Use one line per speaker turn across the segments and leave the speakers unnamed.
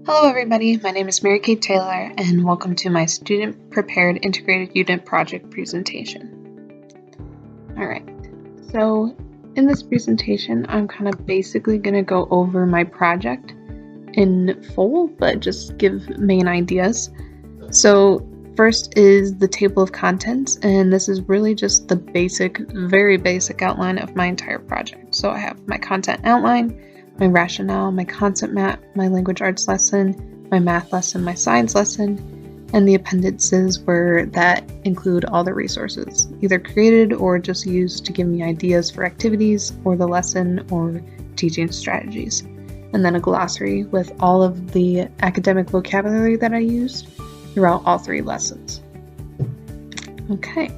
Hello everybody, my name is Mary Kate Taylor and welcome to my Student Prepared Integrated Unit Project presentation. Alright, so in this presentation I'm kind of basically going to go over my project in full, but just give main ideas. So first is the table of contents, and this is really just the very basic outline of my entire project. So I have my content outline, my rationale, my concept map, my language arts lesson, my math lesson, my science lesson, and the appendices that include all the resources, either created or just used to give me ideas for activities or the lesson or teaching strategies. And then a glossary with all of the academic vocabulary that I used throughout all three lessons. Okay,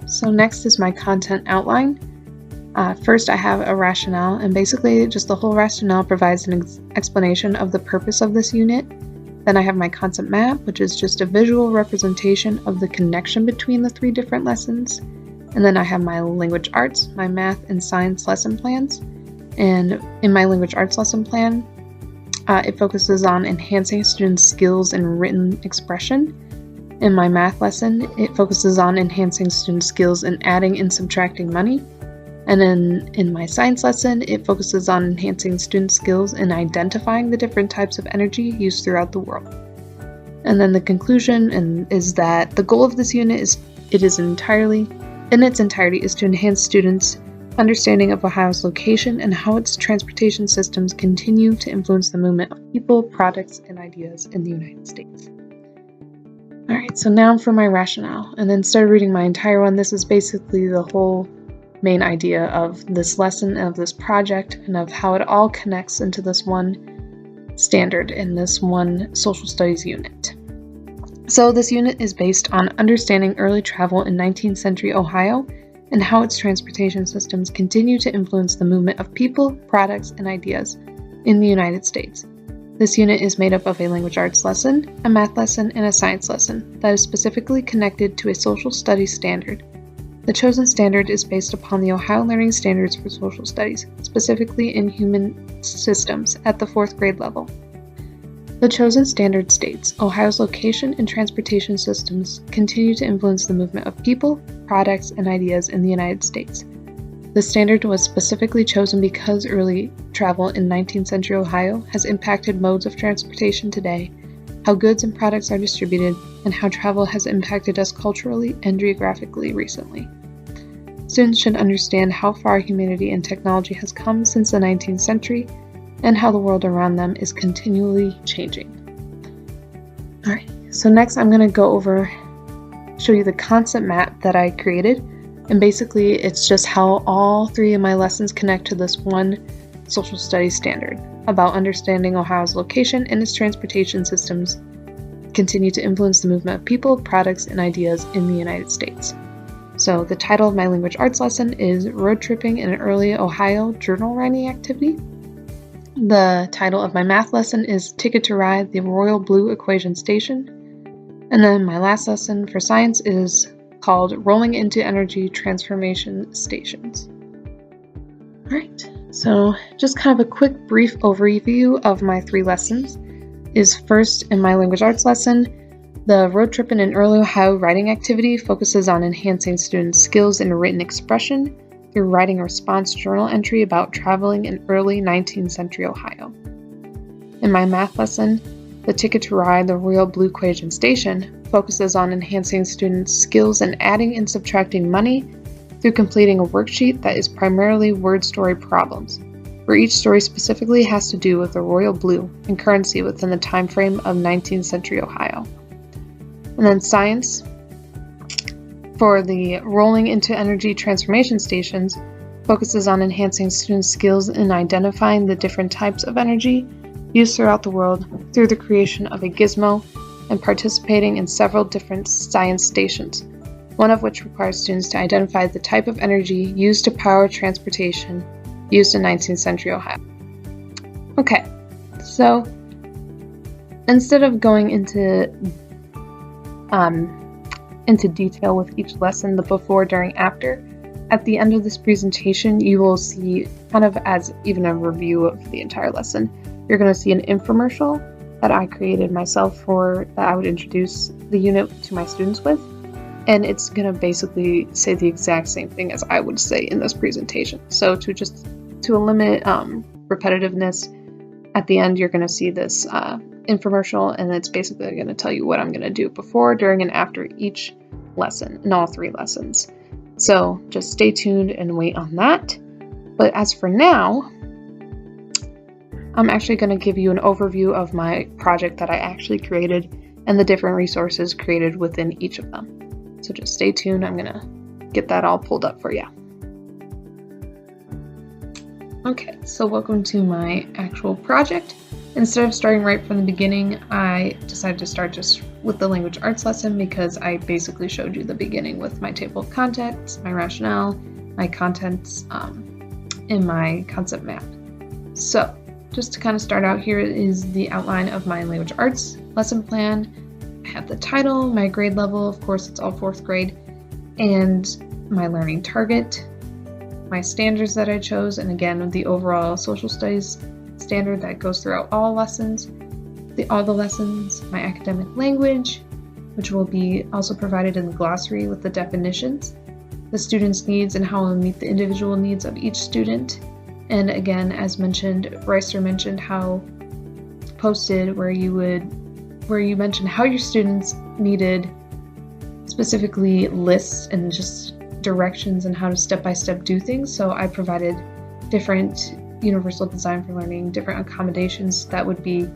so next is my content outline. First, I have a rationale, and basically just the whole rationale provides an explanation of the purpose of this unit. Then I have my concept map, which is just a visual representation of the connection between the three different lessons. And then I have my language arts, my math and science lesson plans. And in my language arts lesson plan, it focuses on enhancing students' skills in written expression. In my math lesson, it focuses on enhancing students' skills in adding and subtracting money. And then in my science lesson, it focuses on enhancing student skills in identifying the different types of energy used throughout the world. And then the conclusion is that the goal of this unit is in its entirety is to enhance students' understanding of Ohio's location and how its transportation systems continue to influence the movement of people, products, and ideas in the United States. Alright, so now for my rationale, and then start reading my entire one. This is basically the whole main idea of this lesson and of this project and of how it all connects into this one standard in this one social studies unit. So this unit is based on understanding early travel in 19th century Ohio and how its transportation systems continue to influence the movement of people, products, and ideas in the United States. This unit is made up of a language arts lesson, a math lesson, and a science lesson that is specifically connected to a social studies standard. The chosen standard is based upon the Ohio Learning Standards for Social Studies, specifically in human systems at the 4th grade level. The chosen standard states, Ohio's location and transportation systems continue to influence the movement of people, products, and ideas in the United States. The standard was specifically chosen because early travel in 19th century Ohio has impacted modes of transportation today, how goods and products are distributed, and how travel has impacted us culturally and geographically recently. Students should understand how far humanity and technology has come since the 19th century and how the world around them is continually changing. Alright, so next I'm going to show you the concept map that I created, and basically it's just how all three of my lessons connect to this one social studies standard about understanding Ohio's location and its transportation systems continue to influence the movement of people, products, and ideas in the United States. So the title of my language arts lesson is Road Tripping in Early Ohio Journal Writing Activity. The title of my math lesson is Ticket to Ride the Royal Blue Equation Station. And then my last lesson for science is called Rolling into Energy Transformation Stations. Alright, so just kind of a quick brief overview of my three lessons is first in my language arts lesson. The Road Trippin' in Early Ohio writing activity focuses on enhancing students' skills in written expression through writing a response journal entry about traveling in early 19th century Ohio. In my math lesson, the Ticket to Ride the Royal Blue Equation Station focuses on enhancing students' skills in adding and subtracting money through completing a worksheet that is primarily word story problems, where each story specifically has to do with the royal blue and currency within the time frame of 19th century Ohio. And then science, for the Rolling into Energy Transformation Stations, focuses on enhancing students' skills in identifying the different types of energy used throughout the world through the creation of a gizmo and participating in several different science stations, one of which requires students to identify the type of energy used to power transportation used in 19th century Ohio. Okay, so instead of going into detail with each lesson, the before, during, after, at the end of this presentation you will see, kind of as even a review of the entire lesson, you're going to see an infomercial that I created myself that I would introduce the unit to my students with. And it's going to basically say the exact same thing as I would say in this presentation. So to eliminate repetitiveness, at the end you're going to see this infomercial, and it's basically going to tell you what I'm going to do before, during, and after each lesson in all 3 lessons. So just stay tuned and wait on that. But as for now, I'm actually going to give you an overview of my project that I actually created and the different resources created within each of them. So just stay tuned. I'm going to get that all pulled up for you. Okay, so welcome to my actual project. Instead of starting right from the beginning, I decided to start just with the language arts lesson because I basically showed you the beginning with my table of contents, my rationale, my contents, and my concept map. So just to kind of start out, here is the outline of my language arts lesson plan. I have the title, my grade level, of course it's all 4th grade, and my learning target, my standards that I chose, and again the overall social studies standard that goes throughout all lessons, all the lessons, my academic language, which will be also provided in the glossary with the definitions, the student's needs and how I'll meet the individual needs of each student. And again, as mentioned, Reister mentioned how posted where you mentioned how your students needed specifically lists and just directions and how to step-by-step do things. So I provided different universal design for learning, different accommodations that would be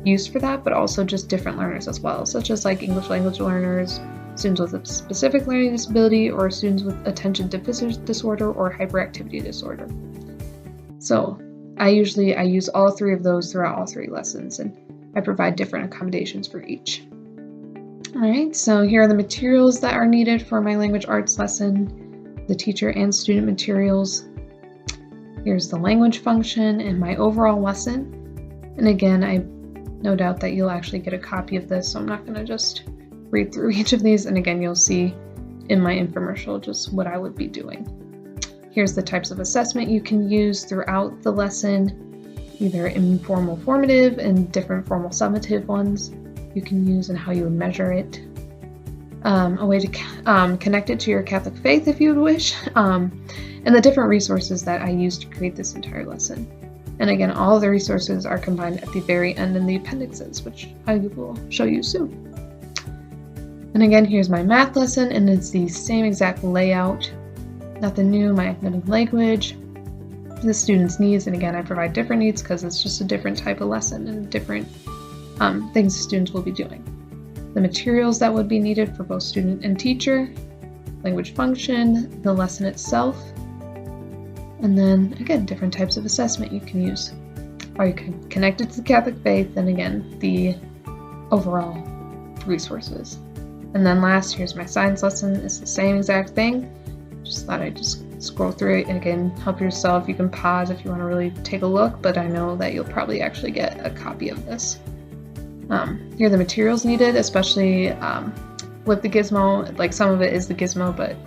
used for that, but also just different learners as well, such as like English language learners, students with a specific learning disability, or students with attention deficit disorder or hyperactivity disorder. So I use all 3 of those throughout all 3 lessons, and I provide different accommodations for each. All right, so here are the materials that are needed for my language arts lesson, the teacher and student materials. Here's the language function and my overall lesson. And again, I no doubt that you'll actually get a copy of this, so I'm not going to just read through each of these. And again, you'll see in my infomercial just what I would be doing. Here's the types of assessment you can use throughout the lesson, either informal formative and different formal summative ones you can use and how you would measure it. A way to connect it to your Catholic faith if you would wish, and the different resources that I used to create this entire lesson. And again, all of the resources are combined at the very end in the appendixes, which I will show you soon. And again, here's my math lesson, and it's the same exact layout. Nothing new, my academic language, the student's needs, and again, I provide different needs because it's just a different type of lesson and different things students will be doing. The materials that would be needed for both student and teacher, language function, the lesson itself, and then again, different types of assessment you can use. Or you can connect it to the Catholic faith, and again, the overall resources. And then last, here's my science lesson. It's the same exact thing. Just thought I'd just scroll through it, and again, help yourself. You can pause if you want to really take a look, but I know that you'll probably actually get a copy of this. Here are the materials needed, especially with the gizmo. Like some of it is the gizmo, but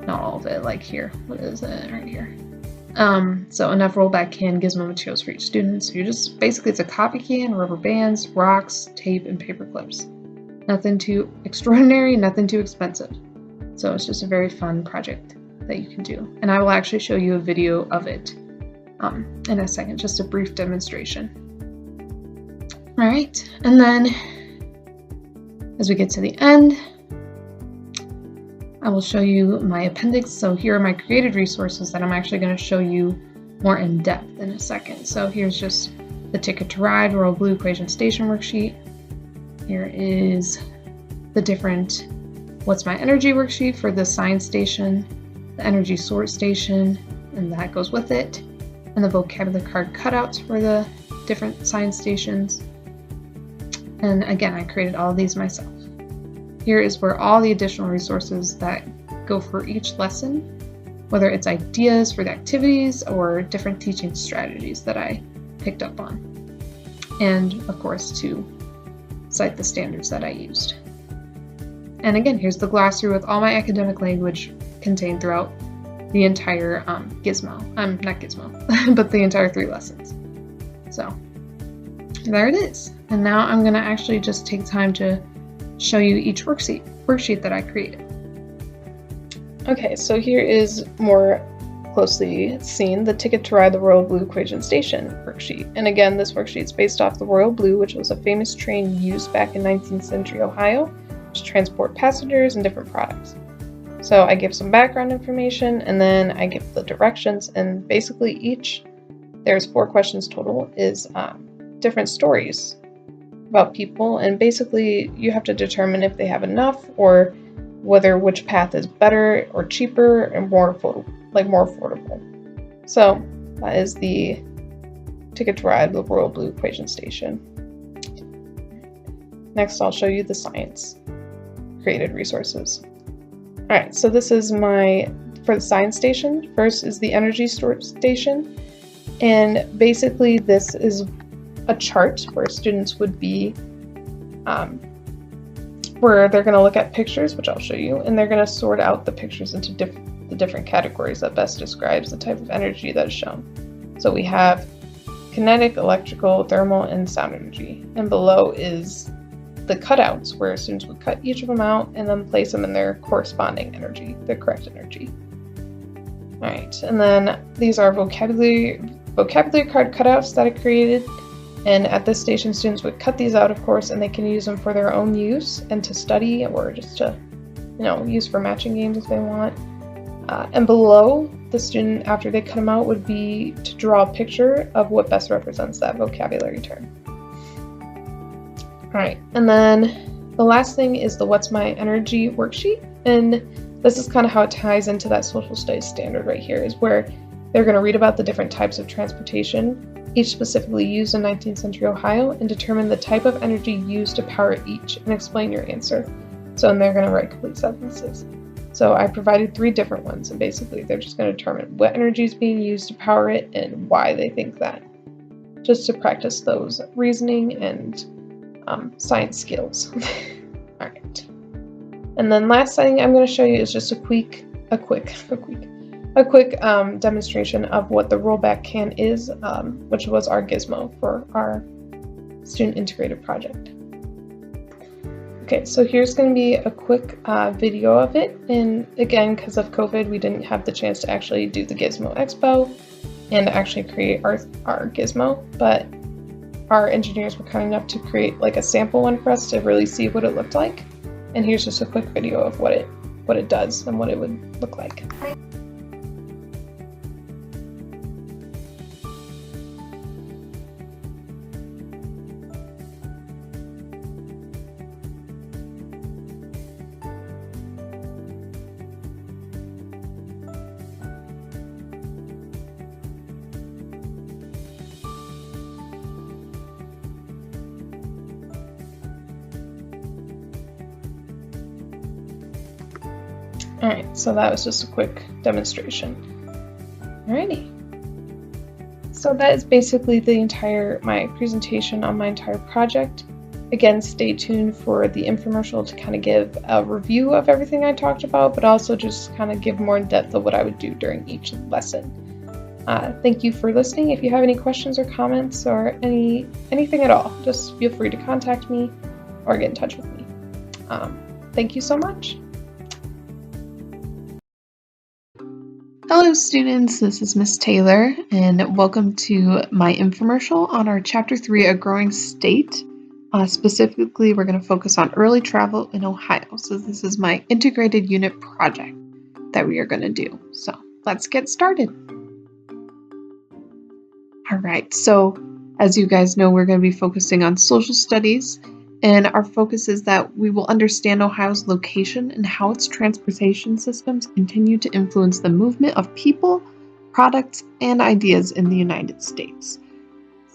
not all of it. Like here, what is it right here? So enough rollback can gizmo materials for each student. So you just basically, it's a coffee can, rubber bands, rocks, tape, and paper clips. Nothing too extraordinary, nothing too expensive. So it's just a very fun project that you can do. And I will actually show you a video of it in a second, just a brief demonstration. All right, and then as we get to the end, I will show you my appendix. So here are my created resources that I'm actually going to show you more in depth in a second. So here's just the Ticket to Ride Royal Blue Equation Station worksheet. Here is the different What's My Energy worksheet for the science station, the energy sort station, and that goes with it, and the vocabulary card cutouts for the different science stations. And again, I created all of these myself. Here is where all the additional resources that go for each lesson, whether it's ideas for the activities or different teaching strategies that I picked up on. And of course, to cite the standards that I used. And again, here's the glossary with all my academic language contained throughout the entire not gizmo, but the entire 3 lessons. So there it is. And now I'm going to actually just take time to show you each worksheet that I created. Okay, so here is more closely seen the Ticket to Ride the Royal Blue Equation Station worksheet. And again, this worksheet is based off the Royal Blue, which was a famous train used back in 19th century Ohio to transport passengers and different products. So I give some background information, and then I give the directions, and basically there's 4 questions total, is different stories about people, and basically you have to determine if they have enough or which path is better or cheaper and more affordable. So that is the Ticket to Ride the Royal Blue Equation Station. Next, I'll show you the science created resources. Alright, so this is for the science station. First is the energy storage station, and basically this is a chart where students would be where they're going to look at pictures, which I'll show you, and they're going to sort out the pictures into the different categories that best describes the type of energy that is shown. So we have kinetic, electrical, thermal, and sound energy. And below is the cutouts, where students would cut each of them out and then place them in their corresponding energy, the correct energy. Alright, and then these are vocabulary card cutouts that I created. And at this station, students would cut these out, of course, and they can use them for their own use and to study, or just to, use for matching games if they want. And below, the student, after they cut them out, would be to draw a picture of what best represents that vocabulary term. Alright, and then the last thing is the What's My Energy worksheet. And this is kind of how it ties into that social studies standard right here, is where they're going to read about the different types of transportation, each specifically used in 19th century Ohio, and determine the type of energy used to power each and explain your answer. So, and they're going to write complete sentences. So I provided 3 different ones, and basically they're just going to determine what energy is being used to power it and why they think that, just to practice those reasoning and science skills. Alright. And then last thing I'm going to show you is just a quick demonstration of what the rollback can is, which was our gizmo for our student integrated project. Okay, so here's going to be a quick video of it, and again, because of COVID, we didn't have the chance to actually do the Gizmo Expo and actually create our gizmo, but our engineers were kind enough to create like a sample one for us to really see what it looked like. And here's just a quick video of what it does and what it would look like. Alright, so that was just a quick demonstration. Alrighty. So that is basically my presentation on my entire project. Again, stay tuned for the infomercial to kind of give a review of everything I talked about, but also just kind of give more in depth of what I would do during each lesson. Thank you for listening. If you have any questions or comments or anything at all, just feel free to contact me or get in touch with me. Thank you so much.
Hello students, this is Miss Taylor, and welcome to my infomercial on our Chapter 3, A Growing State. Specifically, we're going to focus on early travel in Ohio. So this is my integrated unit project that we are going to do. So let's get started. All right, so as you guys know, we're going to be focusing on social studies, and our focus is that we will understand Ohio's location and how its transportation systems continue to influence the movement of people, products, and ideas in the United States.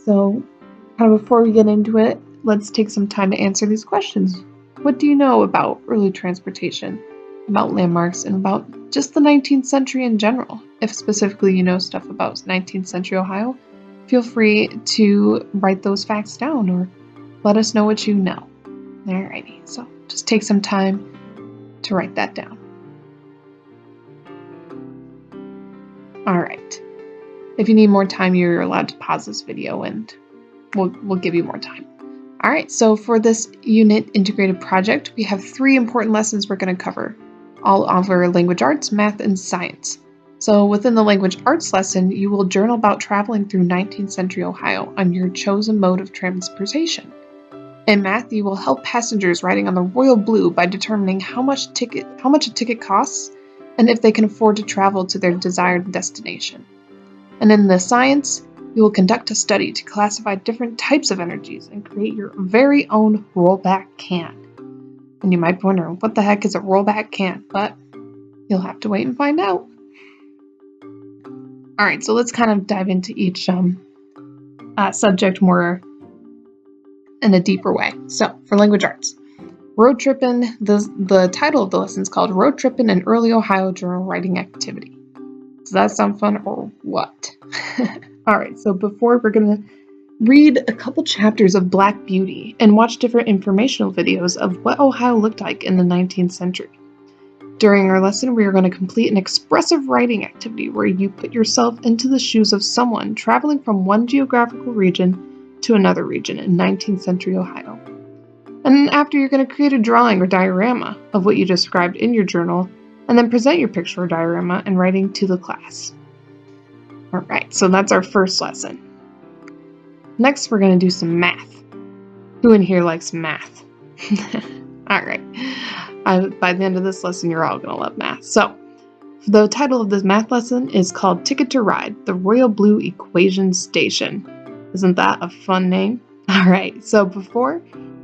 So, kind of before we get into it, let's take some time to answer these questions. What do you know about early transportation, about landmarks, and about just the 19th century in general? If specifically you know stuff about 19th century Ohio, feel free to write those facts down or let us know what you know. Alrighty, so just take some time to write that down. Alright, if you need more time, you're allowed to pause this video and we'll give you more time. All right, so for this unit integrated project, we have 3 important lessons we're going to cover, all over language arts, math, and science. So within the language arts lesson, you will journal about traveling through 19th century Ohio on your chosen mode of transportation. In math, you will help passengers riding on the Royal Blue by determining how much a ticket costs and if they can afford to travel to their desired destination. And in the science, you will conduct a study to classify different types of energies and create your very own rollback can. And you might wonder, what the heck is a rollback can? But you'll have to wait and find out. All right, so let's kind of dive into each subject more in a deeper way. So for language arts, road tripping, the title of the lesson is called Road Tripping, an Early Ohio Journal Writing Activity. Does that sound fun or what? All right, so before we're going to read a couple chapters of Black Beauty and watch different informational videos of what Ohio looked like in the 19th century. During our lesson, we are going to complete an expressive writing activity where you put yourself into the shoes of someone traveling from one geographical region to another region in 19th century Ohio. And after, you're going to create a drawing or diorama of what you described in your journal, and then present your picture or diorama in writing to the class. All right, so that's our first lesson. Next, we're going to do some math. Who in here likes math? All right. By the end of this lesson, you're all going to love math. So, the title of this math lesson is called Ticket to Ride, the Royal Blue Equation Station. Isn't that a fun name? All right, so we're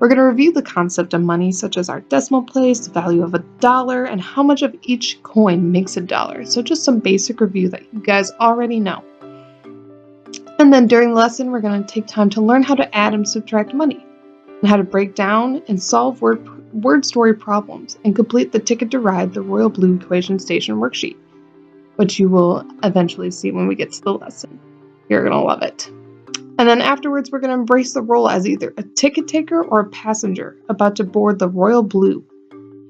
going to review the concept of money, such as our decimal place, the value of $1, and how much of each coin makes $1. So just some basic review that you guys already know. And then during the lesson, we're going to take time to learn how to add and subtract money, and how to break down and solve word story problems, and complete the Ticket to Ride, the Royal Blue Equation Station worksheet, which you will eventually see when we get to the lesson. You're going to love it. And then afterwards, we're going to embrace the role as either a ticket taker or a passenger about to board the Royal Blue,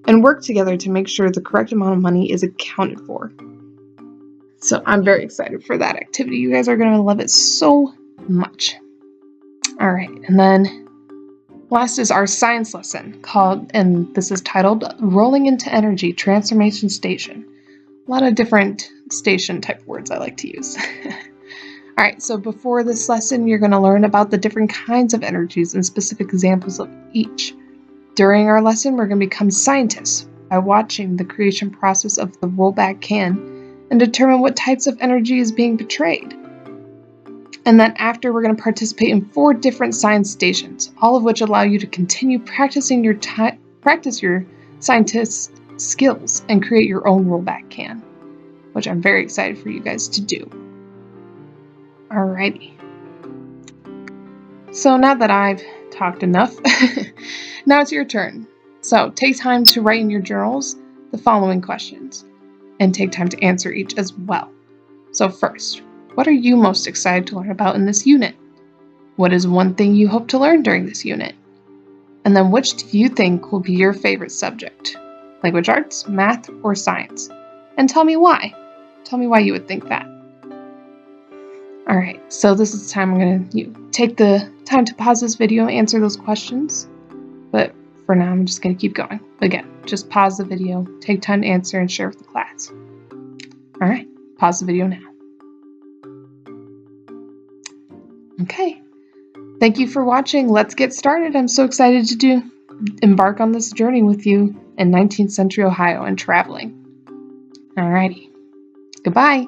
and work together to make sure the correct amount of money is accounted for. So I'm very excited for that activity. You guys are going to love it so much. All right, and then last is our science lesson and this is titled Rolling into Energy Transformation Station. A lot of different station type words I like to use. All right, so before this lesson, you're going to learn about the different kinds of energies and specific examples of each. During our lesson, we're going to become scientists by watching the creation process of the rollback can and determine what types of energy is being portrayed. And then after, we're going to participate in 4 different science stations, all of which allow you to continue practicing practice your scientist skills and create your own rollback can, which I'm very excited for you guys to do. Alrighty. So now that I've talked enough, now it's your turn. So take time to write in your journals the following questions, and take time to answer each as well. So first, what are you most excited to learn about in this unit? What is one thing you hope to learn during this unit? And then which do you think will be your favorite subject? Language arts, math, or science? And tell me why. Tell me why you would think that. All right, so this is the time I'm going to take the time to pause this video and answer those questions. But for now, I'm just going to keep going. Again, just pause the video, take time to answer, and share with the class. All right, pause the video now. Okay, thank you for watching. Let's get started. I'm so excited to embark on this journey with you in 19th century Ohio and traveling. All righty, goodbye.